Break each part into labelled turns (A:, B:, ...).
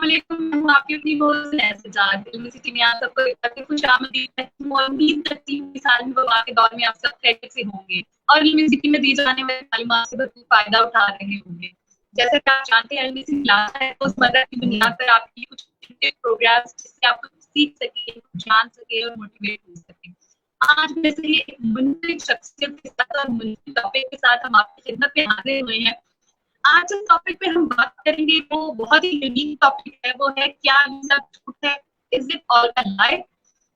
A: वालेकुम, मैं हूँ आपकी अपनी होस्ट नैज़ाद। यूनिवर्सिटी में आप सबको एक बार खुशामदीद कहती हूँ और उम्मीद करती हूँ कि साल मुबारक के दौर में आप सब खैरियत से होंगे और यूनिवर्सिटी में दी जाने वाली मालूमात से भरपूर फायदा उठा रहे होंगे। जैसा कि आप जानते हैं, यूनिवर्सिटी क्लास है, तो रोज़मर्रा की बुनियाद पर आपकी कुछ प्रोग्राम्स जिससे आप कुछ सीख सकें, जान सकें और मोटिवेट हो सकें। आज वैसे ही एक मुनफरिद शख्सियत के साथ और मुनफरिद टॉपिक के साथ हम आपकी खिदमत में हाजिर हुए हैं। आज जिस टॉपिक पे हम बात करेंगे वो बहुत ही यूनिक टॉपिक है, वो है क्या ये सब झूठ है, इज इट ऑल अ लाई।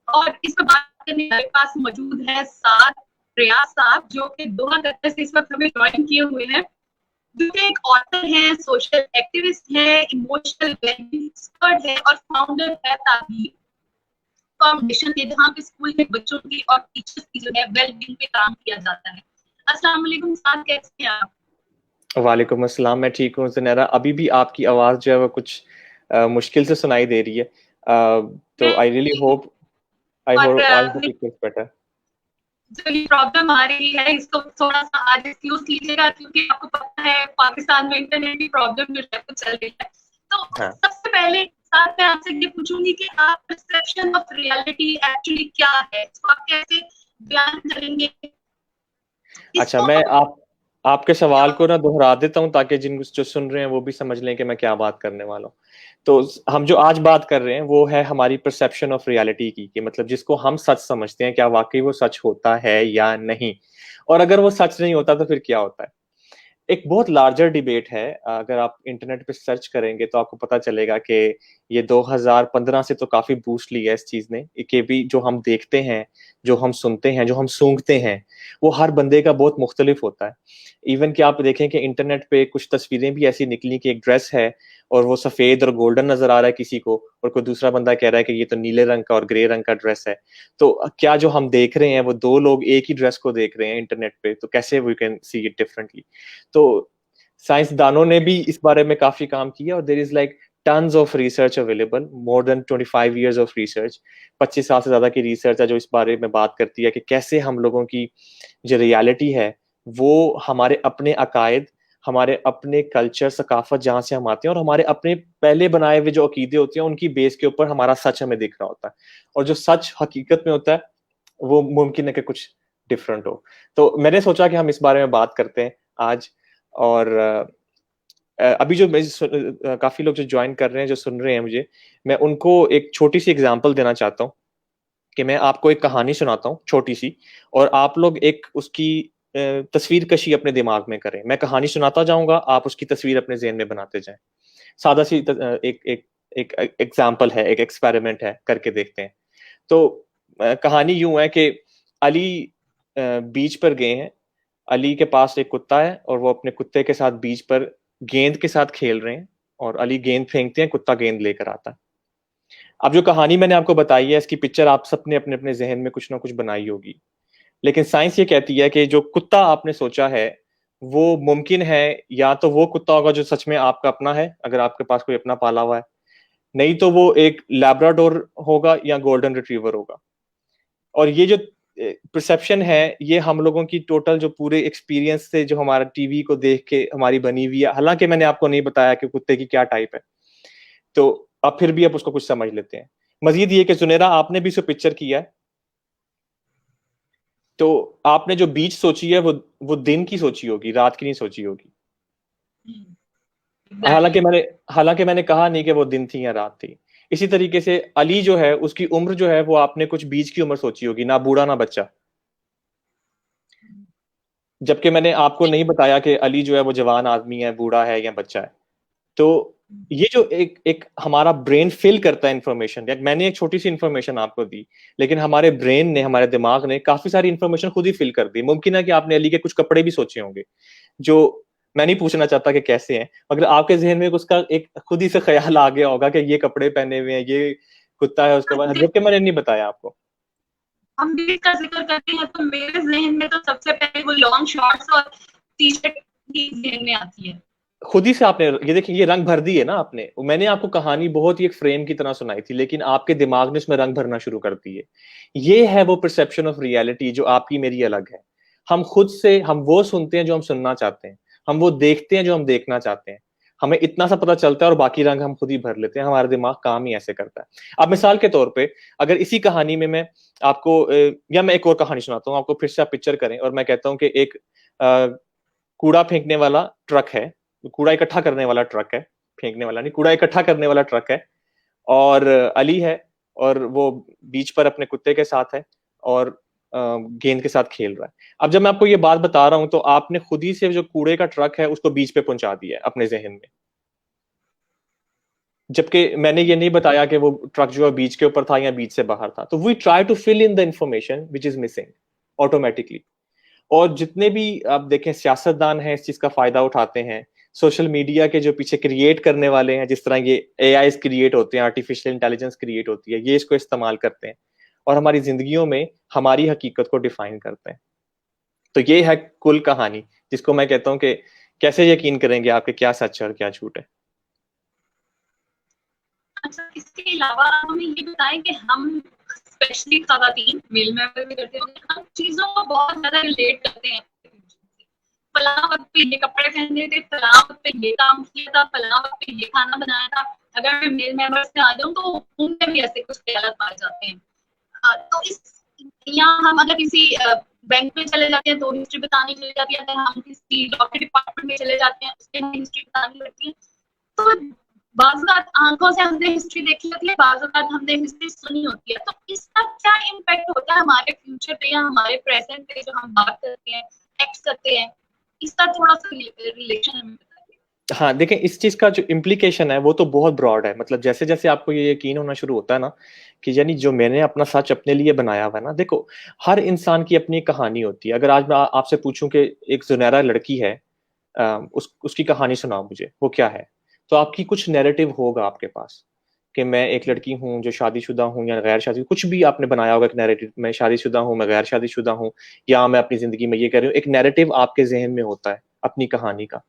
A: और इस पर बात करने हमारे पास मौजूद है साथ रियाज साहब, जो कि दोहा दफ्तर से इस वक्त हमें ज्वाइन किए हुए हैं, जो कि एक ऑथर हैं, सोशल एक्टिविस्ट है, इमोशनल वेलबींग एक्सपर्ट है और फाउंडर है ताबीर फाउंडेशन के, जहाँ पे स्कूल के बच्चों की और टीचर्स की जो है वेलबींग पे काम किया जाता है। अस्सलाम वालेकुम साहब, कैसे हैं आप?
B: वालेकुम अस्सलाम, मैं ठीक हूँ ज़नैरा। अभी भी आपकी आवाज़ जो है वो कुछ मुश्किल से सुनाई दे रही है। तो I really hope I hope it gets better.
A: जो ये प्रॉब्लम आ रही है इसको थोड़ा सा आज एक्सक्यूज कीजिएगा, क्योंकि आपको पता है पाकिस्तान में इंटरनेट की प्रॉब्लम जो है वो चल रही है। तो
B: हाँ,
A: सबसे पहले साथ में आपसे ये पूछूंगी कि आप परसेप्शन ऑफ रियलिटी एक्चुअली क्या है, इसको आप कैसे बयान करेंगे?
B: अच्छा,
A: इसको
B: मैं आपके सवाल को ना दोहरा देता हूँ ताकि जिन जो सुन रहे हैं वो भी समझ लें कि मैं क्या बात करने वाला हूँ। तो हम जो आज बात कर रहे हैं वो है हमारी परसेप्शन ऑफ रियलिटी की, कि मतलब जिसको हम सच समझते हैं, क्या वाकई वो सच होता है या नहीं, और अगर वो सच नहीं होता तो फिर क्या होता है। एक बहुत लार्जर डिबेट है। अगर आप इंटरनेट पे सर्च करेंगे तो आपको पता चलेगा कि ये 2015 से तो काफी बूस्ट लिया है इस चीज ने, कि भी जो हम देखते हैं, जो हम सुनते हैं, जो हम सूंघते हैं, वो हर बंदे का बहुत मुख्तलिफ होता है। इवन कि आप देखें कि इंटरनेट पे कुछ तस्वीरें भी ऐसी निकली कि एक ड्रेस है और वो सफेद और गोल्डन नजर आ रहा है किसी को, और कोई दूसरा बंदा कह रहा है कि ये तो नीले रंग का और ग्रे रंग का ड्रेस है। तो क्या जो हम देख रहे हैं वो दो लोग एक ही ड्रेस को देख रहे हैं इंटरनेट पे, तो कैसे we can see it differently. तो साइंसदानों ने भी इस बारे में काफी काम किया और there is like tons of research available, more than 25 years of research. 25 साल से ज्यादा की रिसर्च है जो इस बारे में बात करती है कि कैसे हम लोगों की जो रियलिटी है वो हमारे अपने अकायद, हमारे अपने कल्चर, सकाफत जहां से हम आते हैं, और हमारे अपने पहले बनाए हुए जो अकीदे होते हैं उनकी बेस के ऊपर हमारा सच हमें दिख रहा होता है, और जो सच हकीकत में होता है वो मुमकिन है कि कुछ डिफरेंट हो। तो मैंने सोचा कि हम इस बारे में बात करते हैं आज। और अभी जो काफी लोग जो ज्वाइन कर रहे हैं, जो सुन रहे हैं मुझे, मैं उनको एक छोटी सी एग्जांपल देना चाहता हूँ कि मैं आपको एक कहानी सुनाता हूँ छोटी सी, और आप लोग एक उसकी तस्वीर कशी अपने दिमाग में करें। मैं कहानी सुनाता जाऊंगा, आप उसकी तस्वीर अपने जहन में बनाते जाएं। सादा सी एक एक एक एग्जाम्पल है, एक एक्सपेरिमेंट है, करके देखते हैं। तो कहानी यूं है कि अली बीच पर गए हैं। अली के पास एक कुत्ता है और वो अपने कुत्ते के साथ बीच पर गेंद के साथ खेल रहे हैं, और अली गेंद फेंकते हैं, कुत्ता गेंद लेकर आता है। अब जो कहानी मैंने आपको बताई है इसकी पिक्चर आप सबने अपने अपने जहन में कुछ ना कुछ बनाई होगी, लेकिन साइंस ये कहती है कि जो कुत्ता आपने सोचा है वो मुमकिन है या तो वो कुत्ता होगा जो सच में आपका अपना है, अगर आपके पास कोई अपना पाला हुआ है, नहीं तो वो एक लैब्राडोर होगा या गोल्डन रिट्रीवर होगा। और ये जो परसेप्शन है ये हम लोगों की टोटल जो पूरे एक्सपीरियंस से जो हमारा टीवी को देख के हमारी बनी हुई है, हालांकि मैंने आपको नहीं बताया कि कुत्ते की क्या टाइप है, तो अब फिर भी आप उसको कुछ समझ लेते हैं। मजीद ये कि सुनेरा आपने भी इसको पिक्चर किया है, तो आपने जो बीच सोची है वो दिन की सोची होगी, रात की नहीं सोची होगी। हालांकि
A: एग्जैक्टली।
B: मैंने हालांकि मैंने कहा नहीं कि वो दिन थी या रात थी। इसी तरीके से अली जो है उसकी उम्र जो है वो आपने कुछ बीच की उम्र सोची होगी, ना बूढ़ा ना बच्चा, जबकि मैंने आपको नहीं बताया कि अली जो है वो जवान आदमी है, बूढ़ा है या बच्चा है। तो ये जो एक एक हमारा ब्रेन फिल करता है इंफॉर्मेशन, मैंने एक छोटी सी इंफॉर्मेशन आपको दी, लेकिन हमारे ब्रेन ने, हमारे दिमाग ने काफी सारी इंफॉर्मेशन खुद ही फिल कर दी। मुमकिन है कि आपने अली के कुछ कपड़े भी सोचे होंगे जो मैं नहीं पूछना चाहता कि कैसे हैं, मगर आपके जहन में उसका एक खुद ही से ख्याल आ गया होगा कि ये कपड़े पहने हुए हैं, ये कुत्ता है उसके बाद, जबकि मैंने नहीं बताया आपको।
A: हम बीच का जिक्र करते हैं तो मेरे जहन में तो सबसे पहले वो लॉन्ग शॉर्ट्स और टी शर्ट ही जहन में आती है।
B: खुद ही से आपने ये देखिए, ये रंग भर दी है ना आपने। मैंने आपको कहानी बहुत ही एक फ्रेम की तरह सुनाई थी, लेकिन आपके दिमाग ने उसमें रंग भरना शुरू कर दी है। ये है वो परसेप्शन ऑफ रियलिटी जो आपकी मेरी अलग है। हम खुद से हम वो सुनते हैं जो हम सुनना चाहते हैं, हम वो देखते हैं जो हम देखना चाहते हैं, हमें इतना सा पता चलता है और बाकी रंग हम खुद ही भर लेते हैं, हमारा दिमाग काम ही ऐसे करता है। अब मिसाल के तौर पे अगर इसी कहानी में मैं आपको या मैं एक और कहानी सुनाता हूँ आपको, फिर से आप पिक्चर करें और मैं कहता हूँ कि एक कूड़ा फेंकने वाला ट्रक है, कूड़ा इकट्ठा करने वाला ट्रक है, फेंकने वाला नहीं, कूड़ा इकट्ठा करने वाला ट्रक है, और अली है और वो बीच पर अपने कुत्ते के साथ है और गेंद के साथ खेल रहा है। अब जब मैं आपको ये बात बता रहा हूं तो आपने खुद ही से जो कूड़े का ट्रक है उसको बीच पे पहुंचा दिया है अपने जहन में, जबकि मैंने ये नहीं बताया कि वो ट्रक जो है बीच के ऊपर था या बीच से बाहर था। तो we try to fill in the information which is missing automatically. और जितने भी आप देखें सियासतदान हैं इस चीज का फायदा उठाते हैं, सोशल मीडिया के जो पीछे क्रिएट करने वाले हैं, जिस तरह ये एआई क्रिएट होते हैं, आर्टिफिशियल इंटेलिजेंस क्रिएट होती है, ये इसको इस्तेमाल करते हैं और हमारी जिंदगियों में हमारी हकीकत को डिफाइन करते हैं। तो ये है कुल कहानी, जिसको मैं कहता हूँ कि कैसे यकीन करेंगे आपके क्या सच है और क्या झूठ है।
A: अच्छा, इसके अलावा हमें ये बताएं कि हम स्पेशली खवातीन मेल मेंबर भी करते होंगे, हम चीजों को बहुत ज्यादा रिलेट करते हैं। फलां वक्त पे ये कपड़े पहने थे, फलां वक्त पे ये काम किया था, फलां वक्त पे ये खाना बनाया था। अगर मैं मेल मेंबर्स में आ जाऊं तो उनमें भी ऐसे कुछ ख्याल पाए जाते हैं। तो इस यहाँ हम अगर किसी बैंक में चले जाते हैं तो हिस्ट्री बतानी चली जाती है, अगर हम किसी डॉक्टर डिपार्टमेंट में चले जाते हैं उसके हमें हिस्ट्री बतानी पड़ती है। तो बाज़ आंखों से हमने हिस्ट्री देखी होती है, बाज़ हमने हिस्ट्री सुनी होती है। तो इसका क्या इम्पैक्ट होता है हमारे फ्यूचर पे या हमारे प्रेजेंट पे जो हम बात करते हैं, एक्ट करते हैं, इसका थोड़ा सा रिलेशन हमें बताइए।
B: हाँ, देखें इस चीज का जो इम्प्लीकेशन है वो तो बहुत ब्रॉड है। मतलब जैसे जैसे आपको ये यकीन होना शुरू होता है ना कि यानी जो मैंने अपना सच अपने लिए बनाया हुआ है ना, देखो हर इंसान की अपनी कहानी होती है। अगर आज मैं आपसे पूछूं कि एक जुनैरा लड़की है, उसकी कहानी सुनाओ मुझे, वो क्या है, तो आपकी कुछ नैरेटिव होगा आपके पास कि मैं एक लड़की हूँ जो शादीशुदा हूँ या गैर शादी, कुछ भी आपने बनाया होगा एक नैरेटिव, मैं शादीशुदा हूँ, मैं गैर शादीशुदा हूँ, या मैं अपनी जिंदगी में ये कर रही हूँ। एक नैरेटिव आपके जहन में होता है अपनी कहानी का।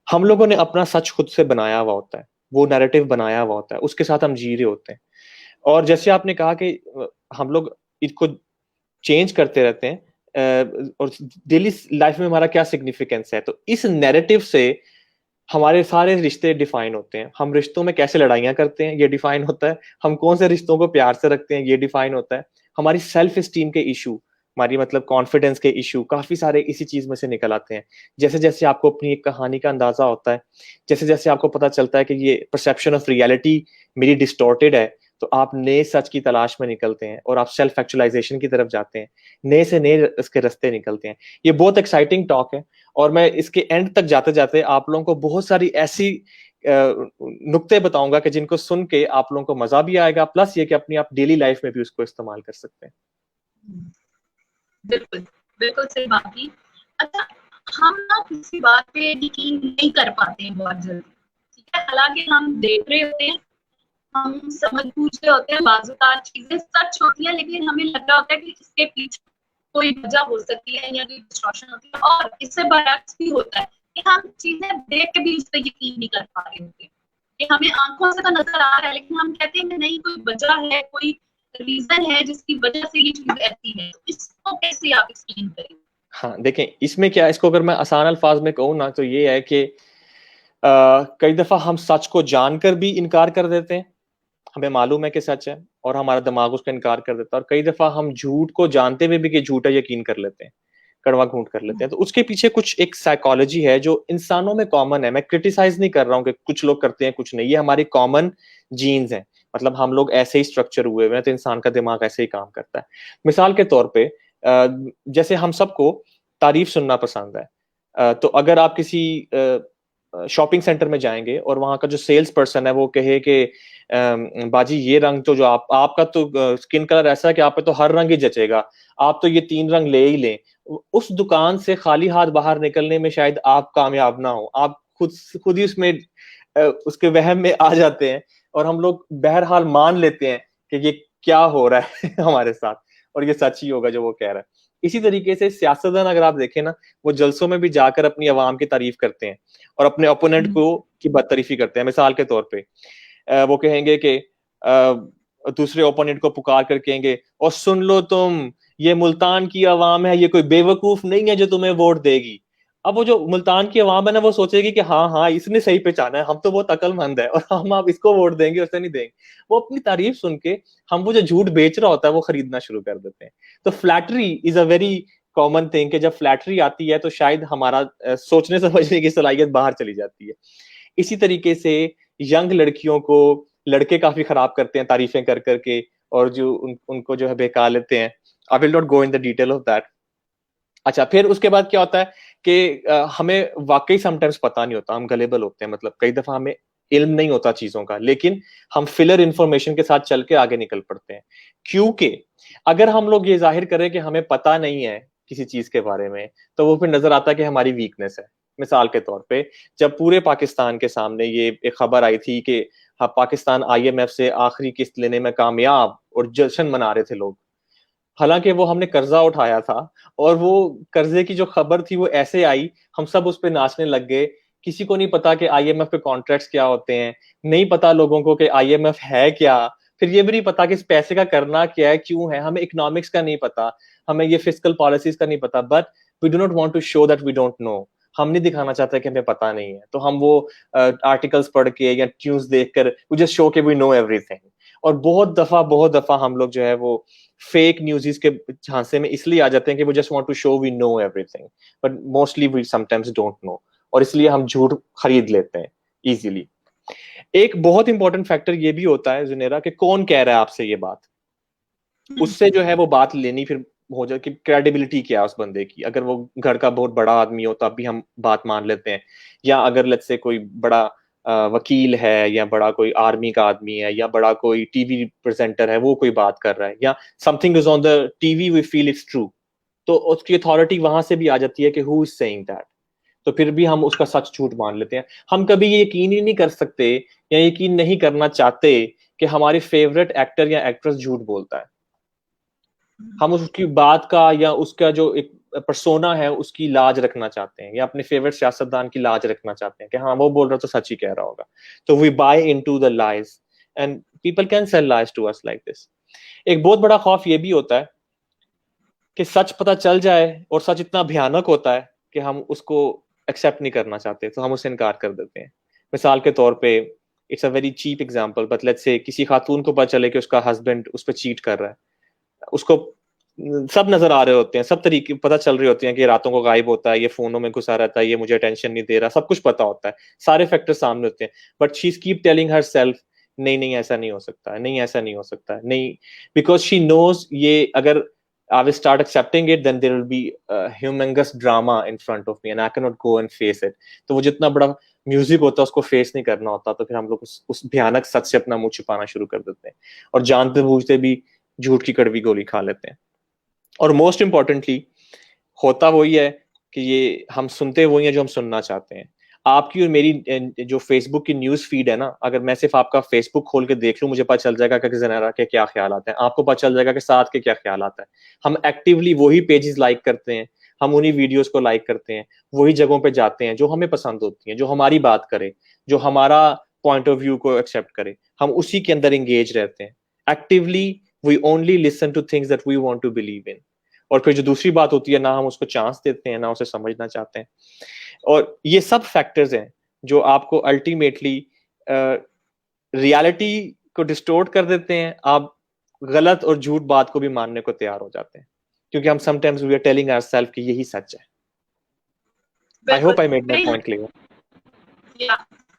B: हम लोगों ने अपना सच खुद से बनाया हुआ होता है, वो नैरेटिव बनाया हुआ होता है, उसके साथ हम जी रहे होते हैं। और जैसे आपने कहा कि हम लोग इसको चेंज करते रहते हैं, और डेली लाइफ में हमारा क्या सिग्निफिकेंस है, तो इस नैरेटिव से हमारे सारे रिश्ते डिफाइन होते हैं। हम रिश्तों में कैसे लड़ाइयाँ करते हैं ये डिफाइन होता है, हम कौन से रिश्तों को प्यार से रखते हैं ये डिफाइन होता है, हमारी सेल्फ स्टीम के इशू, हमारी मतलब कॉन्फिडेंस के इशू, काफी सारे इसी चीज में से निकल आते हैं। जैसे जैसे आपको अपनी एक कहानी का अंदाजा होता है, जैसे जैसे आपको पता चलता है कि ये परसेप्शन ऑफ रियलिटी मेरी डिस्टॉर्टेड है, तो आप नए सच की तलाश में निकलते हैं और आप सेल्फ एक्चुअलाइजेशन की तरफ जाते हैं, नए से नए इसके रास्ते निकलते हैं। ये बहुत एक्साइटिंग टॉक है और मैं इसके एंड तक जाते जाते आप लोगों को बहुत सारी ऐसी नुक्ते बताऊंगा कि जिनको सुन के आप लोगों को मजा भी आएगा, प्लस ये कि अपनी आप डेली लाइफ में भी उसको इस्तेमाल कर सकते हैं।
A: बिल्कुल, बिल्कुल सही बात की। अच्छा, हम ना किसी बात पे यकीन नहीं कर पाते हैं बहुत जल्दी, ठीक है? हालांकि हम देख रहे होते हैं, हम समझ बूझ रहे होते हैं, बाज़ चीजें सच होती है, लेकिन हमें लग रहा होता है कि इसके पीछे कोई वजह हो सकती है या कोई डिस्टॉर्शन होती है। और इससे बरअक्स भी होता है कि हम चीजें देख के भी उस पर यकीन नहीं कर पा रहे होते, कि हमें आंखों से तो नजर आ रहा है लेकिन हम कहते हैं कि नहीं, कोई वजह है, कोई रीजन है जिसकी वजह से ये चीज ऐसी है। तो इसको कैसे आप एक्सप्लेन करेंगे?
B: हाँ, देखें इसमें क्या है, इसको अगर मैं आसान अल्फाज में कहूँ ना तो ये है कि कई दफा हम सच को जानकर भी इनकार कर देते हैं, हमें मालूम है कि सच है और हमारा दिमाग उसका इनकार कर देता है, और कई दफा हम झूठ को जानते हुए भी कि झूठ है यकीन कर लेते हैं, कड़वा घूंट कर लेते हैं। तो उसके पीछे कुछ एक साइकोलॉजी है जो इंसानों में कॉमन है। मैं क्रिटिसाइज नहीं कर रहा हूँ कि कुछ लोग करते हैं कुछ नहीं, ये हमारी कॉमन जीन्स हैं। मतलब हम लोग ऐसे ही स्ट्रक्चर हुए हुए हैं, तो इंसान का दिमाग ऐसे ही काम करता है। मिसाल के तौर पे जैसे हम सबको तारीफ सुनना पसंद है, तो अगर आप किसी शॉपिंग सेंटर में जाएंगे और वहां का जो सेल्स पर्सन है वो कहे कि बाजी ये रंग तो जो आपका तो स्किन कलर ऐसा है कि आप पे तो हर रंग ही जचेगा, आप तो ये 3 रंग ले ही लें, उस दुकान से खाली हाथ बाहर निकलने में शायद आप कामयाब ना हो, आप खुद ही उसमें उसके वहम में आ जाते हैं और हम लोग बहरहाल मान लेते हैं कि ये क्या हो रहा है हमारे साथ और ये सच ही होगा जो वो कह रहा है। इसी तरीके से सियासतदान अगर आप देखें ना, वो जलसों में भी जाकर अपनी आवाम की तारीफ करते हैं और अपने ओपोनेंट को की बदतरीफी करते हैं। मिसाल के तौर पे वो कहेंगे कि दूसरे ओपोनेंट को पुकार कर कहेंगे, और सुन लो तुम, ये मुल्तान की आवाम है, ये कोई बेवकूफ नहीं है जो तुम्हें वोट देगी। अब वो जो मुल्तान की अवाम है ना, वो सोचेगी कि हाँ हाँ इसने सही पहचाना है, हम तो बहुत अक्लमंद है और हम अब इसको वोट देंगे, उसे नहीं देंगे। वो अपनी तारीफ सुन के हम वो जो झूठ बेच रहा होता है वो खरीदना शुरू कर देते हैं। तो flattery is a very common thing कि जब फ्लैटरी आती है तो शायद हमारा सोचने समझने की सलाहियत बाहर चली जाती है। इसी तरीके से यंग लड़कियों को लड़के काफी खराब करते हैं तारीफें कर करके, और जो उनको जो है बेका लेते हैं। I will not go in the detail of that. अच्छा, फिर उसके बाद क्या होता है कि हमें वाकई समटाइम्स पता नहीं होता, हम गलेबल होते हैं, मतलब कई दफा हमें इल्म नहीं होता चीजों का, लेकिन हम फिलर इंफॉर्मेशन के साथ चल के आगे निकल पड़ते हैं। क्योंकि अगर हम लोग ये जाहिर करें कि हमें पता नहीं है किसी चीज के बारे में, तो वो फिर नजर आता है कि हमारी वीकनेस है। मिसाल के तौर पे जब पूरे पाकिस्तान के सामने ये एक खबर आई थी कि हाँ, पाकिस्तान आईएमएफ से आखिरी किस्त लेने में कामयाब, और जश्न मना रहे थे लोग, हालांकि वो हमने कर्जा उठाया था, और वो कर्जे की जो खबर थी वो ऐसे आई, हम सब उस पे नाचने लग गए। किसी को नहीं पता कि आईएमएफ के कॉन्ट्रैक्ट्स क्या होते हैं, नहीं पता लोगों को कि आईएमएफ है क्या, फिर ये भी नहीं पता कि इस पैसे का करना क्या है, क्यों है, हमें इकोनॉमिक्स का नहीं पता, हमें ये फिस्कल पॉलिसीज का नहीं पता, but we do not want to show that we don't know. हम नहीं दिखाना चाहते कि हमें पता नहीं है, तो हम वो आर्टिकल्स पढ़ के या ट्यून्स देखकर वी जस्ट शो के वी नो एवरीथिंग। और बहुत दफा हम लोग जो है वो फेक न्यूज़ के झांसे में इसलिए आ जाते हैं कि वो just want to show we know everything, but mostly we sometimes don't know, और इसलिए हम झूठ खरीद लेते हैं इजीली। एक बहुत इंपॉर्टेंट फैक्टर ये भी होता है जुनेरा कि कौन कह रहा है आपसे ये बात, उससे जो है वो बात लेनी फिर हो जाए कि क्रेडिबिलिटी क्या है उस बंदे की। अगर वो घर का बहुत बड़ा आदमी हो तब भी हम बात मान लेते हैं, या अगर लेट्स से कोई बड़ा वकील है, या बड़ा कोई आर्मी का आदमी है, या बड़ा कोई टीवी प्रेजेंटर है, वो कोई बात कर रहा है, या something is on the TV, we feel it's true, तो उसकी अथॉरिटी वहां से भी आ जाती है कि हु इज सेइंग दैट। तो फिर भी हम उसका सच झूठ मान लेते हैं। हम कभी ये यकीन ही नहीं कर सकते या यकीन नहीं करना चाहते कि हमारे फेवरेट एक्टर या एक्ट्रेस झूठ बोलता है। हम उसकी बात का या उसका जो एक पर्सोना है उसकी लाज रखना चाहते हैं, या अपने फेवरेट सियासतदान की लाज रखना चाहते हैं कि हाँ वो बोल रहा तो सच ही कह रहा होगा। तो we buy into the lies, and people can sell lies to us like this. एक बहुत बड़ा खौफ ये भी होता है कि सच पता चल जाए, और सच इतना भयानक होता है कि हम उसको एक्सेप्ट नहीं करना चाहते, तो हम उससे इनकार कर देते हैं। मिसाल के तौर पे, it's a very cheap example, but let's say किसी खातून को पता चले कि उसका हस्बैंड उस पर चीट कर रहा है, उसको सब नजर आ रहे होते हैं, सब तरीके पता चल रहे होते हैं कि रातों को गायब होता है, ये फोनों में घुसा रहता है, ये मुझे अटेंशन नहीं दे रहा, सब कुछ पता होता है, सारे फैक्टर सामने होते हैं, but she keep telling her self नहीं नहीं ऐसा नहीं हो सकता है, नहीं ऐसा नहीं हो सकता है, नहीं, बिकॉज शी नोज ये अगर I will start accepting it, then there will be a humongous drama in front of me and I cannot go and face it. तो वो जितना बड़ा म्यूजिक होता है उसको फेस नहीं करना होता, तो फिर हम लोग उस भयानक सच से अपना मुंह छिपाना शुरू कर देते हैं, और जानते बूझते भी झूठ की कड़वी गोली खा लेते हैं। और मोस्ट इंपॉर्टेंटली होता वही है कि ये हम सुनते वही है जो हम सुनना चाहते हैं। आपकी और मेरी जो फेसबुक की न्यूज फीड है ना, अगर मैं सिर्फ आपका फेसबुक खोल के देख लूं, मुझे पता चल जाएगा कि ज़नारा के क्या ख्याल आते हैं, आपको पता चल जाएगा कि साथ के क्या ख्याल आता है। हम एक्टिवली वही पेजेस लाइक करते हैं, हम उन्हीं वीडियोस को लाइक करते हैं, वही जगहों पे जाते हैं जो हमें पसंद होती हैं, जो हमारी बात करे, जो हमारा पॉइंट ऑफ व्यू को एक्सेप्ट करे, हम उसी के अंदर एंगेज रहते हैं। Actively we only listen to things that we want to believe in. और फिर जो दूसरी बात होती है, ना हम उसको चांस देते हैं, ना उसे समझना चाहते हैं। और ये सब फैक्टर्स हैं जो आपको अल्टीमेटली रियलिटी को डिस्टोर्ट कर देते हैं। आप गलत और झूठ बात को भी मानने को तैयार हो जाते हैं, क्योंकि हम sometimes we are telling ourselves कि यही सच है। I hope I made my point clear.
A: मैं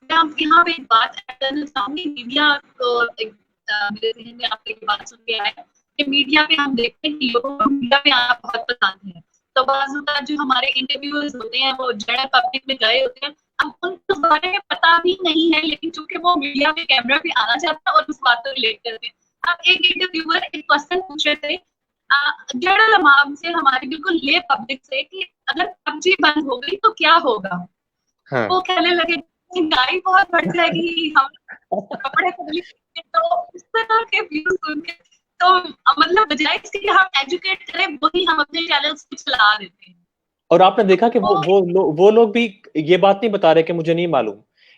A: यहाँ पे एक बात ऐड करना चाहूंगी। मीडिया को मेरे जहन में आपकी बात सुन के आया कि मीडिया पे हम देखते हैं कि लोगों को मीडिया पे आना बहुत पसंद है, तो बाज़ जो हमारे इंटरव्यूअर्स होते हैं वो जनरल पब्लिक में गए होते हैं, अब उनको उस बारे में पता भी नहीं है, लेकिन चूंकि वो मीडिया में कैमरा पे आना चाहता है और उस बात को रिलेट करते हैं। अब एक इंटरव्यूअर एक क्वेश्चन पूछ रहे थे जनरल अवाम से, हमारी बिल्कुल ले पब्लिक से, कि अगर पबजी बंद हो गई तो क्या होगा।
B: हाँ।
A: वो कहने लगे महंगाई बहुत बढ़ जाएगी, हम कपड़े तो इस तरह के व्यूज सुन के, तो मतलब बजाय इसके कि हम एजुकेट करें, वही हम अपने चैनल्स पे चला देते हैं।
B: और आपने देखा कि वो लोग भी ये बात नहीं बता रहे कि मुझे नहीं मालूम।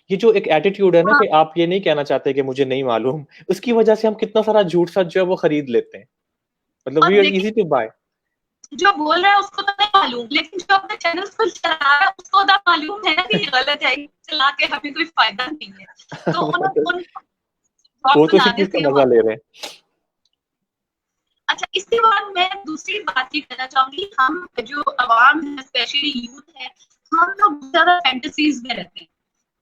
B: ये जो एक एटीट्यूड है ना, कि आप ये नहीं कहना चाहते कि मुझे नहीं मालूम, उसकी वजह से हम कितना सारा झूठ सच जो है वो खरीद लेते हैं। मतलब we are easy to buy.
A: जो बोल रहा है उसको तो नहीं मालूम, लेकिन जो अपने चैनल पर चला रहा है उसको तो मालूम है ना कि ये गलत है, चला के हमें कोई फायदा नहीं है। तो उन
B: वो तो
A: बना
B: इसी चीज का
A: देते
B: मजा
A: हैं।
B: ले रहे हैं।
A: अच्छा, इसके बाद मैं दूसरी बात ये कहना चाहूंगी, हम जो अवाम है, स्पेशली यूथ है, हम लोग ज्यादा फैंटेसीज में रहते हैं।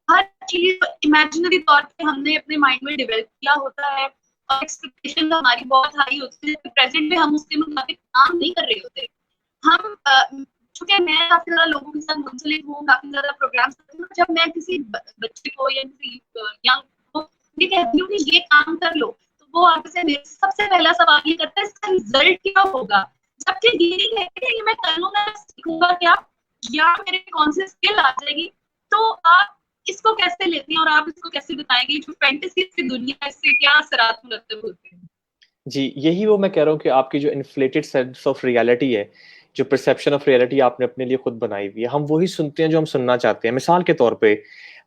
A: हर चीज इमेजिनरी तौर पे हमने अपने माइंड में डेवलप किया होता है, और एक्सपेक्टेशन हमारी बहुत हाई होती है। प्रेजेंट में हम उसके मुताबिक काम नहीं कर रहे होते। हम चूंकि मैं काफी ज्यादा लोगों के साथ मुंसलिक हूँ, काफी ज्यादा प्रोग्राम्स करती हूँ, जब मैं किसी बच्चे को या किसी यंग को ये कहती हूँ कि ये काम कर लो, तो वो आगे से मेरे से सबसे पहला सवाल ये करता है, इसका रिजल्ट क्या होगा। जबकि ये नहीं कहते कि मैं कर लूंगा, सीखूंगा क्या, या मेरे कौन सी स्किल आ जाएगी। तो आप इसको कैसे लेती हैं और आप इसको कैसे बताएंगे, जो फैंटेसी की दुनिया, इससे क्या असरात मुरतब होते हैं?
B: जी, यही वो मैं कह रहा हूँ कि आपकी जो इन्फ्लेटेड सेंस ऑफ रियलिटी है, जो परसेप्शन ऑफ रियलिटी आपने अपने लिए खुद बनाई हुई है, हम वही सुनते हैं जो हम सुनना चाहते हैं। मिसाल के तौर पे,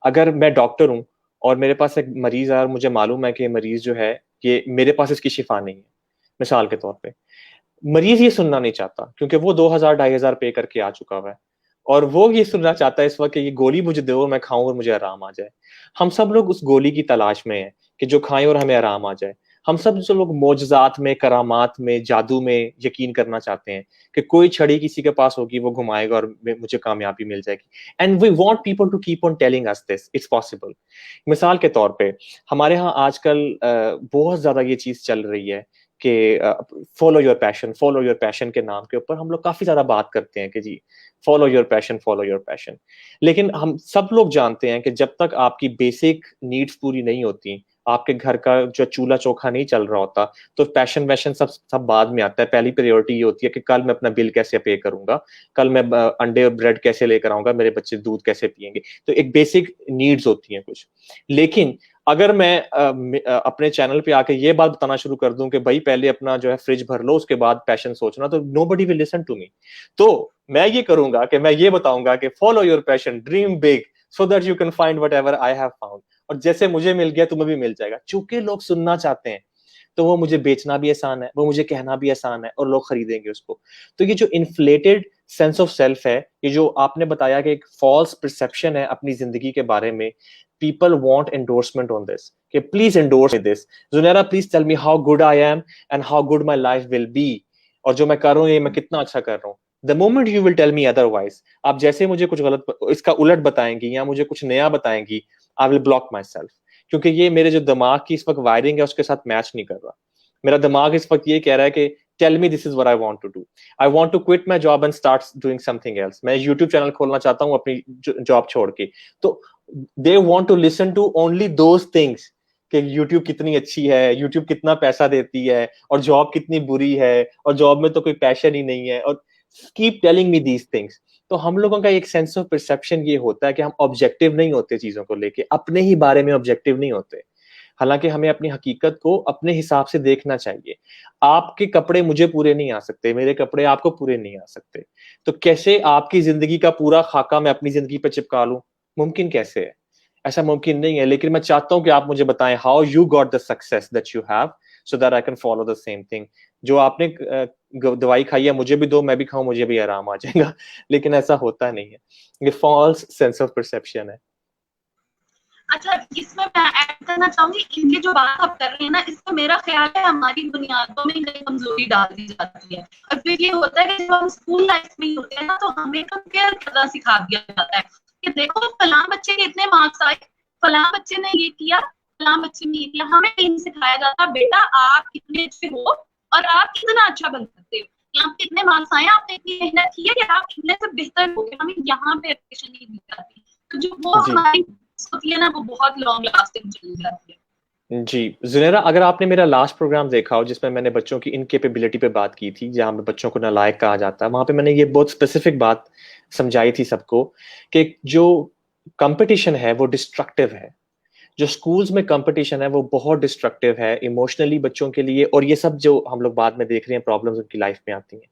B: अगर मैं डॉक्टर हूँ और मेरे पास एक मरीज है और मुझे मालूम है कि मरीज जो है, ये मेरे पास इसकी शिफा नहीं है, मिसाल के तौर पे, मरीज ये सुनना नहीं चाहता क्योंकि वो 2000 2500 पे करके आ चुका हुआ है, और वो ये सुनना चाहता है इस वक्त कि ये गोली मुझे दो, मैं खाऊं और मुझे आराम आ जाए। हम सब लोग उस गोली की तलाश में हैं कि जो खाएं और हमें आराम आ जाए। हम सब जो लोग मौजज़ात में, करामात में, जादू में यकीन करना चाहते हैं कि कोई छड़ी किसी के पास होगी, वो घुमाएगा और मुझे कामयाबी मिल जाएगी। And we want people to keep on telling us this it's possible. मिसाल के तौर पे, हमारे यहाँ आजकल बहुत ज्यादा ये चीज चल रही है कि फॉलो योर पैशन के नाम के ऊपर हम लोग काफी ज्यादा बात करते हैं कि जी फॉलो योर पैशन। लेकिन हम सब लोग जानते हैं कि जब तक आपकी बेसिक नीड्स पूरी नहीं होती, आपके घर का जो चूल्हा चौखा नहीं चल रहा होता, तो पैशन वैशन सब सब बाद में आता है। पहली प्रायोरिटी ये होती है कि कल मैं अपना बिल कैसे पे करूंगा, कल मैं अंडे और ब्रेड कैसे लेकर आऊंगा, मेरे बच्चे दूध कैसे पियेंगे। तो एक बेसिक नीड्स होती हैं कुछ। लेकिन अगर मैं अपने चैनल पे आके ये बात बताना शुरू कर दूं कि भाई पहले अपना जो है फ्रिज भर लो, उसके बाद पैशन सोचना, तो nobody will listen to me. तो मैं ये करूंगा कि मैं ये बताऊंगा कि follow your passion, dream big, so that you can find whatever I have found. और जैसे मुझे मिल गया तुम्हें भी मिल जाएगा। चूंकि लोग सुनना चाहते हैं, तो वो मुझे बेचना भी आसान है, वो मुझे कहना भी आसान है, और लोग खरीदेंगे उसको। तो ये जो इन्फ्लेटेड सेंस ऑफ सेल्फ है, ये जो आपने बताया कि एक फॉल्स परसेप्शन है अपनी जिंदगी के बारे में, people want endorsement on this, कि please endorse me this, Zunaira please tell me how good I am and how good my life will be, और जो मैं कर रहा हूँ ये मैं कितना अच्छा कर रहा हूँ। The moment you will tell me otherwise, आप जैसे मुझे कुछ गलत इसका उलट बताएंगी या मुझे कुछ नया बताएंगी, I will block myself, क्योंकि ये मेरे जो दिमाग की इस वक्त वायरिंग है उसके साथ मैच नहीं कर रहा। मेरा दिमाग इस वक्त ये कह रहा है कि tell me this is what I want to do, I want to quit my job and start doing something else. मैं यूट्यूब चैनल खोलना चाहता हूँ अपनी जॉब छोड़ के। तो they want to listen to only those things कि YouTube कितनी अच्छी है, YouTube कितना पैसा देती है, और जॉब कितनी बुरी है, और जॉब में तो कोई पैशन ही नहीं है, और keep telling me these things। तो हम लोगों का एक सेंस ऑफ परसेप्शन ये होता है कि हम ऑब्जेक्टिव नहीं होते चीजों को लेके, अपने ही बारे में ऑब्जेक्टिव नहीं होते। हालांकि हमें अपनी हकीकत को अपने हिसाब से देखना चाहिए। आपके कपड़े मुझे पूरे नहीं आ सकते, मेरे कपड़े आपको पूरे नहीं आ सकते। तो कैसे आपकी जिंदगी का पूरा खाका मैं अपनी जिंदगी पे चिपका लूं? मुमकिन कैसे है? ऐसा मुमकिन नहीं है। लेकिन मैं चाहता हूं कि आप मुझे बताएं how you got the success that you have, so that I can follow the same thing. जो आपने दवाई खाई है मुझे भी दो, मैं भी खाऊं, मुझे भी आराम आ जाएगा। लेकिन ऐसा होता नहीं है। ये फॉल्स सेंस ऑफ परसेप्शन है।
A: अच्छा, इसमें मैं ऐड करना चाहूंगी, इनकी जो बात आप कर रहे हैं ना, इसमें मेरा ख्याल है हमारी बुनियादों में कई कमजोरी डाल दी जाती है। और फिर ये होता है कि जब हम स्कूल लाइफ में होते हैं ना, तो हमें कंपेयर करना सिखा दिया जाता है कि देखो फलां बच्चे के इतने मार्क्स आए, फलां बच्चे ने ये किया, फलां बच्चे ने ये किया। हमें नहीं सिखाया जाता बेटा आप इतने अच्छे हो और आप इतना अच्छा बन सकते हो, आपके इतने मार्क्स आए, आपने इतनी मेहनत की है कि आप इतने से बेहतर हो गए। हमें यहाँ पे एजुकेशन नहीं दी जाती। तो जो वो हमारी होती है ना, वो बहुत लॉन्ग लास्टिंग चली जाती है।
B: जी जुनैरा, अगर आपने मेरा लास्ट प्रोग्राम देखा हो जिसमें मैंने बच्चों की इनकेपेबिलिटी पे बात की थी, जहां पे बच्चों को नालायक कहा जाता है, वहां पे मैंने ये बहुत स्पेसिफिक बात समझाई थी सबको कि जो कंपटीशन है वो डिस्ट्रक्टिव है। जो स्कूल्स में कंपटीशन है वो बहुत डिस्ट्रक्टिव है इमोशनली बच्चों के लिए, और ये सब जो हम लोग बाद में देख रहे हैं प्रॉब्लम्स उनकी लाइफ में आती हैं।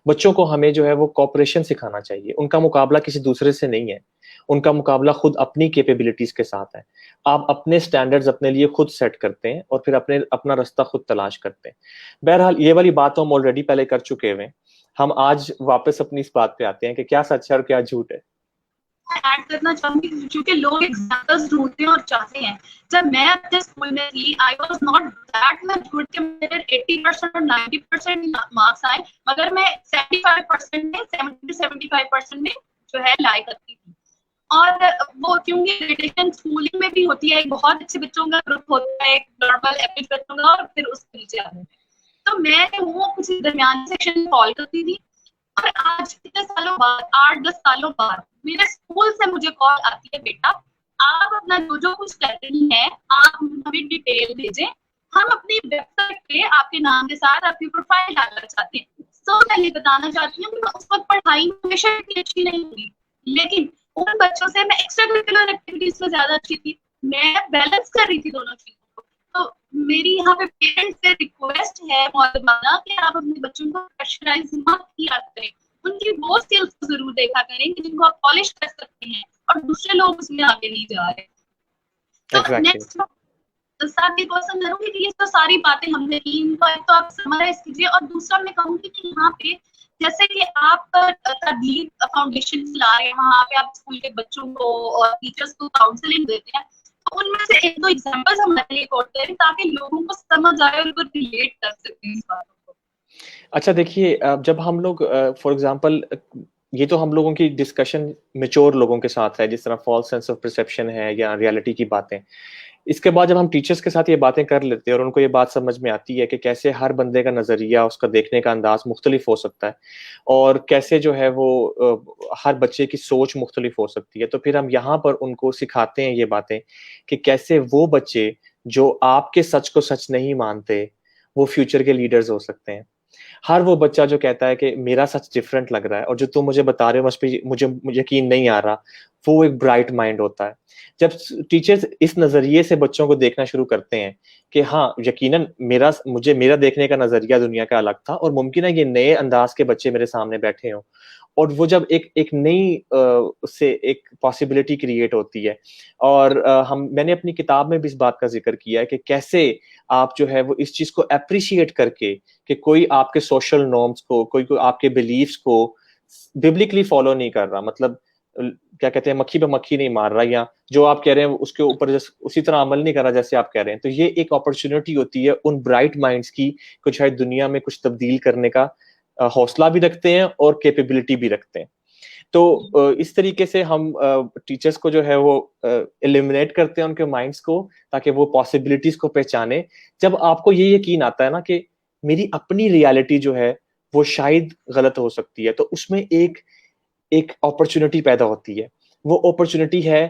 B: बच्चों को हमें जो है वो कॉपरेशन सिखाना चाहिए, उनका मुकाबला किसी दूसरे से नहीं है, उनका मुकाबला खुद अपनी कैपेबिलिटीज के साथ है। आप अपने स्टैंडर्ड्स अपने लिए खुद सेट करते हैं और फिर अपना रास्ता खुद तलाश करते हैं। बहरहाल ये वाली बात तो हम ऑलरेडी पहले कर चुके हैं, हम आज वापस अपनी इस बात पे आते हैं कि क्या सच है और क्या झूठ है।
A: ऐड करना चाहूंगी क्योंकि लोग एग्जांपल्स ढूंढते हैं और चाहते हैं। जब मैं अपने स्कूल में थी I was not that much good कि मेरे 80% और 90% मार्क्स आए, मगर मैं 75% में 70 to 75% में जो है लाई करती थी। और वो क्योंकि ग्रेडेशन स्कूलिंग में भी होती है, एक बहुत अच्छे बच्चों का ग्रुप होता है, एक नॉर्मल एवरेज बच्चों का, और फिर उसके नीचे आते हैं। तो मैं वो कुछ दरमियानी सेक्शन में फॉल करती थी। और आज कितने सालों बाद, 8-10 सालों बाद मेरे स्कूल से मुझे कॉल आती है, बेटा आप अपना जो कुछ कर रही हैं आप हमें डिटेल भेजें, हम अपनी वेबसाइट पे आपके नाम के साथ आपकी प्रोफाइल डालना चाहते हैं। तो मैं ये बताना चाहती हूँ कि उस वक्त पढ़ाई में हमेशा इतनी अच्छी नहीं हुई, लेकिन उन बच्चों से मैं एक्स्ट्रा करिकुलर एक्टिविटीज में ज्यादा अच्छी थी, मैं बैलेंस कर रही थी दोनों चीजों को। तो मेरी यहाँ पे पेरेंट्स से रिक्वेस्ट है मौलवाना कि आप अपने बच्चों को प्रेशराइज मत किया करें, उनकी वो स्किल्स को जरूर देखा करें कि जिनको आप पॉलिश कर सकते हैं और दूसरे लोग उसमें आगे नहीं जा रहे। तो नेक्स्ट साथ ये क्वेश्चन करूंगी कि ये तो सारी बातें हमने की, इनको एक तो आप समराइज कीजिए, और दूसरा मैं कहूंगी कि यहाँ पे जैसे कि आप तबलीग फाउंडेशन चला रहे हैं, वहाँ पे आप स्कूल के बच्चों को और टीचर्स को काउंसलिंग देते हैं, तो उनमें से एक दो एग्जांपल्स हमारे लिए कोट करें ताकि लोगों को समझ आए और उनको रिलेट कर सकें इस बातों को।
B: अच्छा देखिए, जब हम लोग फॉर एग्जांपल, ये तो हम लोगों की डिस्कशन मेच्योर लोगों के साथ है, जिस तरह फॉल्स सेंस ऑफ परसेप्शन है या रियलिटी की बातें। इसके बाद जब हम टीचर्स के साथ ये बातें कर लेते हैं और उनको ये बात समझ में आती है कि कैसे हर बंदे का नजरिया, उसका देखने का अंदाज मुख्तलिफ हो सकता है, और कैसे जो है वो हर बच्चे की सोच मुख्तलिफ हो सकती है, तो फिर हम यहाँ पर उनको सिखाते हैं ये बातें कि कैसे वो बच्चे जो आपके सच को सच नहीं मानते वो फ्यूचर के लीडर्स हो सकते हैं। हर वो बच्चा जो कहता है कि मेरा सच डिफरेंट लग रहा है और जो तुम मुझे बता रहे हो मुझे यकीन नहीं आ रहा, वो एक ब्राइट माइंड होता है। जब टीचर्स इस नजरिए से बच्चों को देखना शुरू करते हैं कि हाँ यकीनन मेरा देखने का नजरिया दुनिया का अलग था और मुमकिन है ये नए अंदाज के बच्चे मेरे सामने बैठे हों, और वो जब एक नई उससे एक पॉसिबिलिटी क्रिएट होती है। और मैंने अपनी किताब में भी इस बात का जिक्र किया है कि कैसे आप जो है वो इस चीज को अप्रिशिएट करके कि कोई आपके सोशल नॉर्म्स को, कोई आपके बिलीफ्स को बिब्लिकली फॉलो नहीं कर रहा, मतलब क्या कहते हैं, मक्खी पे मक्खी नहीं मार रहा, या जो आप कह रहे हैं उसके ऊपर उसी तरह अमल नहीं कर रहा जैसे आप कह रहे हैं, तो ये एक अपॉर्चुनिटी होती है उन ब्राइट माइंड्स की, कुछ शायद दुनिया में कुछ तब्दील करने का हौसला भी रखते हैं और कैपेबिलिटी भी रखते हैं। तो इस तरीके से हम टीचर्स को जो है वो एलिमिनेट करते हैं उनके माइंड्स को, ताकि वो पॉसिबिलिटीज को पहचाने। जब आपको ये यकीन आता है ना कि मेरी अपनी रियलिटी जो है वो शायद गलत हो सकती है, तो उसमें एक अपॉर्चुनिटी पैदा होती है। वो अपॉर्चुनिटी है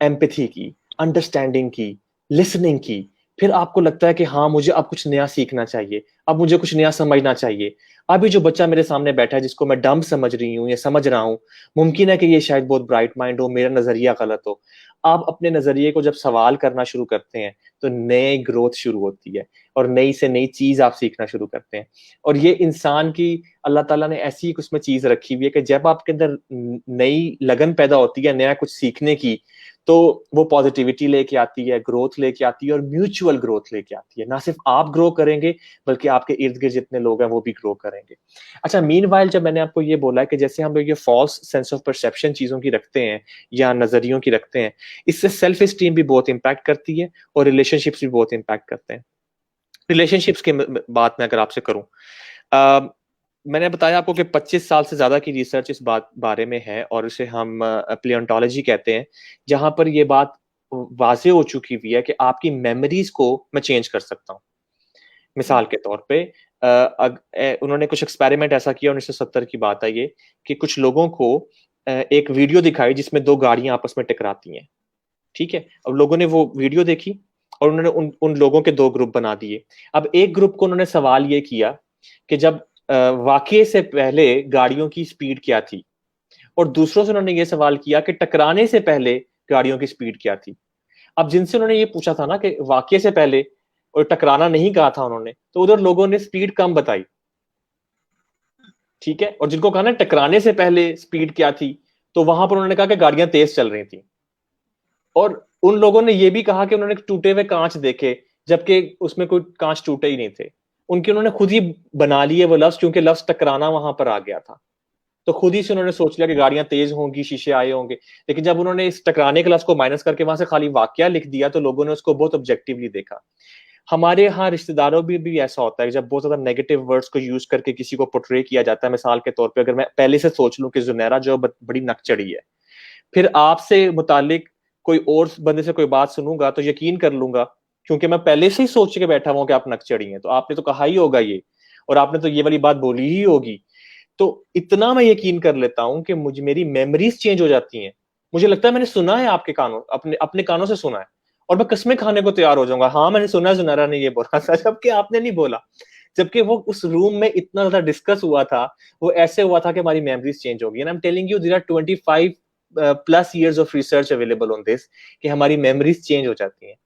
B: एम्पैथी की, अंडरस्टैंडिंग की, लिसनिंग की। फिर आपको लगता है कि हाँ मुझे अब कुछ नया सीखना चाहिए, अब मुझे कुछ नया समझना चाहिए। अभी जो बच्चा मेरे सामने बैठा है जिसको मैं डम्ब समझ रही हूँ या समझ रहा हूँ, मुमकिन है कि ये शायद बहुत ब्राइट माइंड हो, मेरा नजरिया गलत हो। आप अपने नजरिए को जब सवाल करना शुरू करते हैं तो नई ग्रोथ शुरू होती है और नई से नई चीज आप सीखना शुरू करते हैं। और ये इंसान की अल्लाह ताला ने ऐसी उसमें चीज रखी हुई है कि जब आपके अंदर नई लगन पैदा होती है नया कुछ सीखने की, तो वो पॉजिटिविटी लेके आती है, ग्रोथ लेके आती है और म्यूचुअल ग्रोथ लेके आती है। ना सिर्फ आप ग्रो करेंगे बल्कि आपके इर्द गिर्द जितने लोग हैं वो भी ग्रो करेंगे। अच्छा, मीनवाइल जब मैंने आपको ये बोला है कि जैसे हम लोग ये फॉल्स सेंस ऑफ परसेप्शन चीजों की रखते हैं या नजरियों की रखते हैं, इससे सेल्फ एस्टीम भी बहुत इंपैक्ट करती है और रिलेशनशिप्स भी बहुत इंपैक्ट करते हैं। रिलेशनशिप्स की बात मैं अगर आपसे करूं, मैंने बताया आपको कि 25 साल से ज्यादा की रिसर्च इस बारे में है और इसे हम प्लेओंटोलॉजी कहते हैं, जहां पर ये बात वाजे हो चुकी हुई है कि आपकी मेमोरीज को मैं चेंज कर सकता हूँ। मिसाल के तौर पे उन्होंने कुछ एक्सपेरिमेंट ऐसा किया, 1970 की बात है ये, कि कुछ लोगों को एक वीडियो दिखाई जिसमें दो गाड़ियां आपस में टकराती हैं। ठीक है, अब लोगों ने वो वीडियो देखी और उन्होंने उन लोगों के दो ग्रुप बना दिए। अब एक ग्रुप को उन्होंने सवाल ये किया कि जब वाकये से पहले गाड़ियों की स्पीड क्या थी, और दूसरों से उन्होंने ये सवाल किया कि टकराने से पहले गाड़ियों की स्पीड क्या थी। अब जिनसे उन्होंने ये पूछा था ना कि वाकये से पहले और टकराना नहीं कहा था उन्होंने, तो उधर लोगों ने स्पीड कम बताई, ठीक है। और जिनको कहा ना टकराने से पहले स्पीड क्या थी, तो वहां पर उन्होंने कहा कि गाड़ियां तेज चल रही थी। और उन लोगों ने ये भी कहा कि उन्होंने टूटे हुए कांच देखे, जबकि उसमें कोई कांच टूटे ही नहीं थे। उन्होंने खुद ही बना लिए वो लफ्ज, क्योंकि लफ्ज टकराना वहां पर आ गया था, तो खुद ही से उन्होंने सोच लिया कि गाड़ियां तेज होंगी, शीशे आए होंगे। लेकिन जब उन्होंने इस टकराने के लफ्ज को माइनस करके वहां से खाली वाकया लिख दिया, तो लोगों ने उसको बहुत ऑब्जेक्टिवली देखा। हमारे यहाँ रिश्तेदारों भी ऐसा होता है, जब बहुत ज्यादा नेगेटिव वर्ड्स को यूज करके किसी को पोर्ट्रे किया जाता है। मिसाल के तौर पे अगर मैं पहले से सोच लूं कि जुनैरा जो बड़ी नकचड़ी है, फिर आपसे मुतालिक कोई और बंदे से कोई बात सुनूंगा तो यकीन कर लूंगा, क्योंकि मैं पहले से ही सोच के बैठा हूं कि आप नकचड़ी हैं, तो आपने तो कहा ही होगा ये, और आपने तो ये वाली बात बोली ही होगी। तो इतना मैं यकीन कर लेता हूं कि मुझे मेरी मेमोरीज चेंज हो जाती हैं। मुझे लगता है मैंने सुना है आपके कानों, अपने अपने कानों से सुना है, और मैं कस्में खाने को तैयार हो जाऊंगा, हाँ मैंने सुना है जुनैरा ने ये बोला था, जबकि आपने नहीं बोला। जबकि वो उस रूम में इतना ज्यादा डिस्कस हुआ था, वो ऐसे हुआ था कि हमारी मेमोरीज चेंज होगी। And I am telling you, there are 25 plus years of research available on this, कि हमारी मेमोरीज चेंज हो जाती हैं।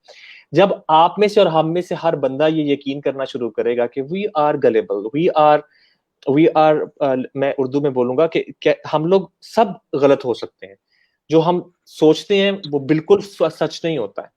B: जब आप में से और हम में से हर बंदा ये यकीन करना शुरू करेगा कि we are gullible, we are मैं उर्दू में बोलूंगा कि क्या हम लोग सब गलत हो सकते हैं, जो हम सोचते हैं वो बिल्कुल सच नहीं होता है।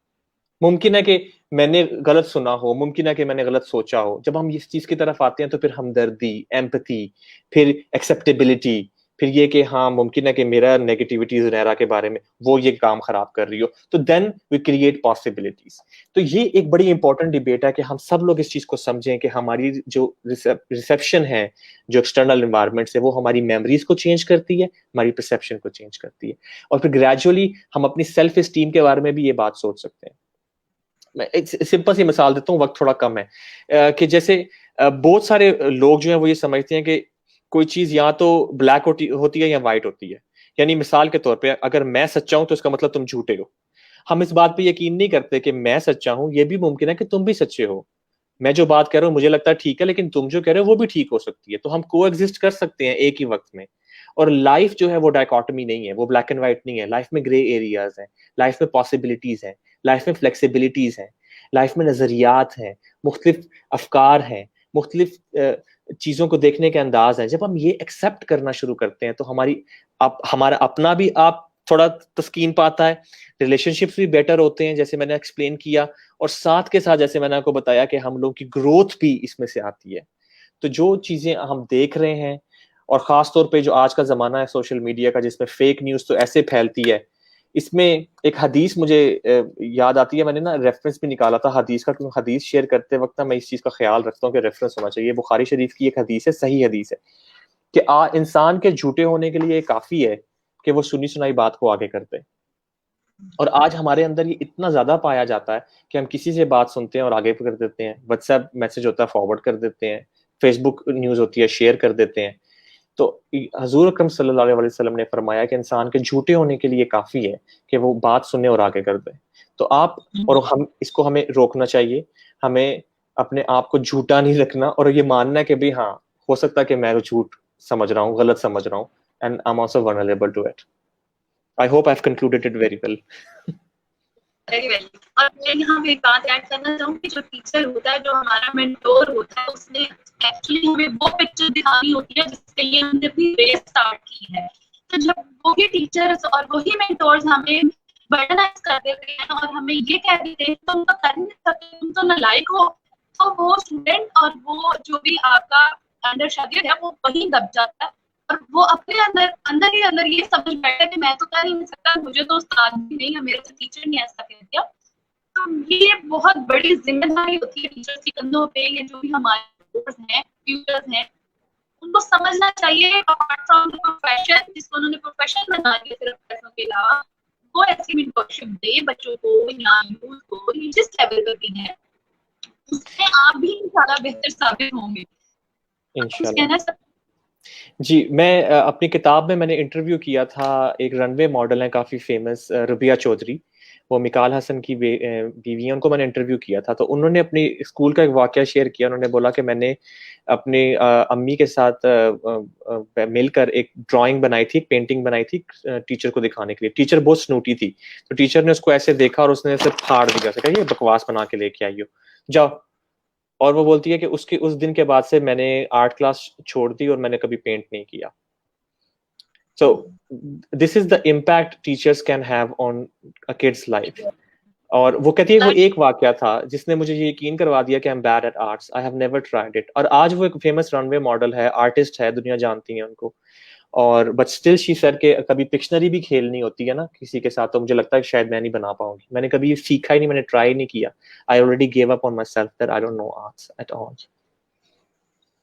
B: मुमकिन है कि मैंने गलत सुना हो, मुमकिन है कि मैंने गलत सोचा हो। जब हम इस चीज की तरफ आते हैं तो फिर हमदर्दी, एम्पैथी, फिर एक्सेप्टेबिलिटी, फिर ये कि हाँ मुमकिन है कि मेरा नेगेटिविटी जुनैरा के बारे में वो ये काम खराब कर रही हो, तो देन वी क्रिएट पॉसिबिलिटीज। तो ये एक बड़ी इंपॉर्टेंट डिबेट है कि हम सब लोग इस चीज को समझें कि हमारी जो रिसेप्शन है, जो एक्सटर्नल एनवायरनमेंट से, वो हमारी मेमोरीज को चेंज करती है, हमारी परसेप्शन को चेंज करती है। और फिर ग्रेजुअली हम अपनी सेल्फ एस्टीम के बारे में भी ये बात सोच सकते हैं। मैं एक सिंपल सी मिसाल देता हूँ, वक्त थोड़ा कम है, कि जैसे बहुत सारे लोग जो हैं वो ये समझते हैं कि कोई चीज या तो ब्लैक होती है या व्हाइट होती है। यानी मिसाल के तौर पे अगर मैं सच्चा हूं तो इसका मतलब तुम झूठे हो। हम इस बात पे यकीन नहीं करते कि मैं सच्चा हूं, ये भी मुमकिन है कि तुम भी सच्चे हो। मैं जो बात कह रहा हूँ मुझे लगता है ठीक है, लेकिन तुम जो कह रहे हो वो भी ठीक हो सकती है। तो हम को एग्जिस्ट कर सकते हैं एक ही वक्त में। और लाइफ जो है वो डायकॉटमी नहीं है, वो ब्लैक एंड व्हाइट नहीं है। लाइफ में ग्रे एरियाज हैं, लाइफ में पॉसिबिलिटीज हैं, लाइफ में फ्लेक्सिबिलिटीज हैं, लाइफ में नजरियात हैं, मुख्तलिफ अफकार हैं, मुख्तलिफ चीजों को देखने के अंदाज हैं। जब हम ये एक्सेप्ट करना शुरू करते हैं तो हमारा अपना भी आप थोड़ा तस्कीन पाता है, रिलेशनशिप्स भी बेटर होते हैं जैसे मैंने एक्सप्लेन किया, और साथ के साथ जैसे मैंने आपको बताया कि हम लोग की ग्रोथ भी इसमें से आती है। तो जो चीजें हम देख रहे हैं, और खास तौर पे जो आज का जमाना है सोशल मीडिया का, जिसमें फेक न्यूज तो ऐसे फैलती है, इसमें एक हदीस मुझे याद आती है। मैंने ना रेफरेंस भी निकाला था हदीस का, क्योंकि हदीस शेयर करते वक्त ना मैं इस चीज का ख्याल रखता हूँ कि रेफरेंस होना चाहिए। बुखारी शरीफ की एक हदीस है, सही हदीस है, कि इंसान के झूठे होने के लिए काफी है कि वो सुनी सुनाई बात को आगे करते हैं। और आज हमारे अंदर ये इतना ज्यादा पाया जाता है कि हम किसी से बात सुनते हैं और आगे कर देते हैं, व्हाट्सएप मैसेज होता है फॉरवर्ड कर देते हैं, फेसबुक न्यूज होती है शेयर कर देते हैं। तो हजूर अकरम सल्लल्लाहु अलैहि वसल्लम ने फरमाया कि इंसान के झूठे होने के लिए काफी है कि वो बात सुने और आगे कर दे। तो हमें रोकना चाहिए। हमें अपने आप को झूठा नहीं रखना, और ये मानना है कि भाई हाँ, हो सकता है कि मैं झूठ समझ रहा हूँ, गलत समझ रहा हूँ, and I am also vulnerable to it. I hope I have concluded it very well.
A: Very well. और मैं यहाँ पे एक बात ऐड करना चाहूँ कि जो टीचर होता है, जो हमारा मेंटोर होता है, उसने एक्चुअली हमें वो पिक्चर दिखानी होती है जिसके लिए हमने अपनी रेस स्टार्ट की है। तो जब वही टीचर्स और वही मेंटोर्स हमें बर्डनाइज कर देते हैं और हमें ये कह देते हैं तुम तो कर नहीं सकते, तुम तो नालायक हो, तो वो स्टूडेंट और वो जो भी आपका अंडर शागिर्द है वो वही दब जाता है, और वो अपने अंदर ही अंदर ये समझ बैठा कि मैं तो कर ही नहीं सकता, मुझे तो उस्ताद भी नहीं है, मेरे से टीचर ने ऐसा कह दिया। तो ये बहुत बड़ी जिम्मेदारी होती है टीचर्स के कंधों पे। ये जो भी हमारे हैं, ट्यूटर्स हैं, उनको समझना चाहिए अपार्ट फ्रॉम द प्रोफेशन, जिसको उन्होंने प्रोफेशन बना दिया सिर्फ पैसों के अलावा, वो ऐसी मेंटरशिप दे बच्चों को या यूथ को, ये जिस लेवल पर भी है, उससे आप भी ज्यादा बेहतर साबित होंगे इंशाल्लाह।
B: जी, मैं अपनी किताब में मैंने इंटरव्यू किया था, एक रनवे मॉडल है काफी फेमस, रुबिया चौधरी। वो मिकाल हसन की बीवी हैं, उनको मैंने इंटरव्यू किया था, तो उन्होंने अपनी स्कूल का एक वाकया शेयर किया। उन्होंने बोला कि मैंने अपनी अम्मी के साथ मिलकर एक ड्राइंग बनाई थी, एक पेंटिंग बनाई थी टीचर को दिखाने के लिए। टीचर बहुत स्नूटी थी, तो टीचर ने उसको ऐसे देखा और उसने ऐसे फाड़ दिया, कहा ये बकवास बना के लेके आई हो, जाओ। और वो बोलती है कि उसके उस दिन के बाद से मैंने आर्ट क्लास छोड़ दी और मैंने कभी पेंट नहीं किया। So this is the impact teachers can have on a kid's life. और वो कहती है वो एक वाकया था जिसने मुझे ये यकीन करवा दिया कि I am bad at arts, I have never tried it. और आज वो एक फेमस रनवे मॉडल है, आर्टिस्ट है, दुनिया जानती है उनको। और बट स्टिल शी सर के कभी पिक्शनरी भी खेलनी होती है ना किसी के साथ, तो मुझे लगता है कि शायद मैं नहीं बना पाऊंगी। मैंने कभी ये सीखा ही नहीं, मैंने ट्राई नहीं किया। I already give up on myself that I don't know arts at all.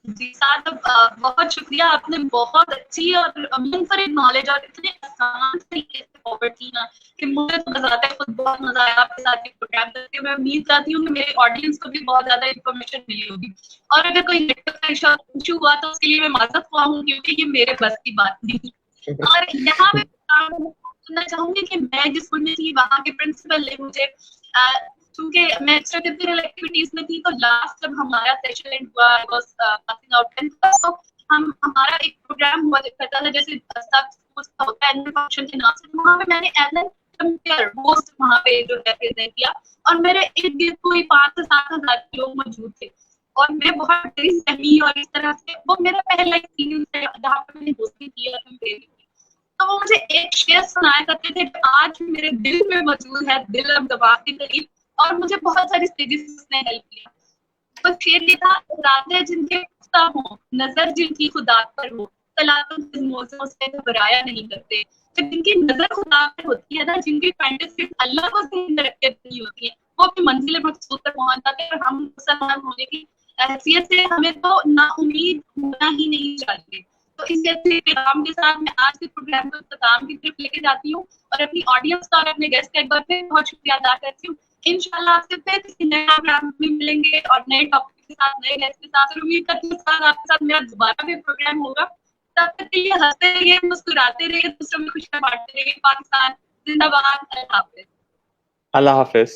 A: जी साहब, बहुत शुक्रिया, आपने बहुत अच्छी और मीनिंगफुल नॉलेज और इतने आसान तरीके से फॉरवर्ड की ना कि मुझे तो बताते खुद बहुत मजा आया आपके साथ ये प्रोग्राम करके। मैं उम्मीद करती हूँ कि मेरे ऑडियंस को भी बहुत ज्यादा इन्फॉर्मेशन मिली होगी, और अगर कोई नेटवर्क इशू हुआ तो उसके लिए मैं माजरत हुआ हूँ, क्योंकि ये मेरे बस की बात नहीं। और यहाँ पे सुनना चाहूंगी कि मैं जिस स्कूल में थी वहाँ के प्रिंसिपल ने मुझे, क्योंकि मैं एक्स्ट्रा करिकुलर एक्टिविटीज में थी, तो लास्ट जब हमारा सेशन एंड हुआ, I was passing out 10th, तो हमारा एक प्रोग्राम हुआ करता था जैसे सब स्कूल्स का होता है एनुअल फंक्शन के नाम से। वहाँ पे मैंने एज एन कंपेयर होस्ट वहाँ पे जो है प्रेजेंट किया, और मेरे इर्द गिर्द कोई 5 से 7 हजार लोग मौजूद थे, और मैं बहुत डरी सहमी, और इस तरह से वो मेरा पहला एक्सपीरियंस है जहाँ पे मैंने होस्टिंग की और कंपेयर की। तो वो मुझे एक शेर सुनाया करते थे जो आज मेरे दिल में मौजूद है, दिल अब दबा के करीब, और मुझे बहुत सारी स्टेजेस उसने हेल्प किया। तो शेर ये था, रातें जिनके पुख्ता हो, नजर जिनकी खुदा पर हो, तलातुन मौजों से घबराया नहीं करते। तो जिनकी नजर खुदा पर होती है ना, जिनकी फैंटेसी अल्लाह को ज़हन में रख के नहीं होती है, वो अपनी मंजिल मकसूद तक पहुंच जाते हैं। और हम मुसलमान होने की हैसियत से हमें तो नाउम्मीद होना ही नहीं चाहिए। तो इस इख्तिताम के साथ मैं आज के प्रोग्राम को इख्तिताम की तरफ लेके जाती हूँ, और अपनी ऑडियंस का और अपने गेस्ट का एक बार फिर बहुत शुक्रिया अदा करती हूँ। इंशाल्लाह आपसे फिर किसी नए प्रोग्राम में मिलेंगे और नए टॉपिक के साथ, नए गेस्ट के साथ। और उम्मीद करती हूँ सर आपके साथ मेरा दोबारा भी प्रोग्राम होगा। तब तक के लिए हंसते रहिए, मुस्कुराते रहिए, दूसरों में खुशियां बांटते रहिए। पाकिस्तान जिंदाबाद। अल्लाह हाफिज।
B: अल्लाह हाफिज।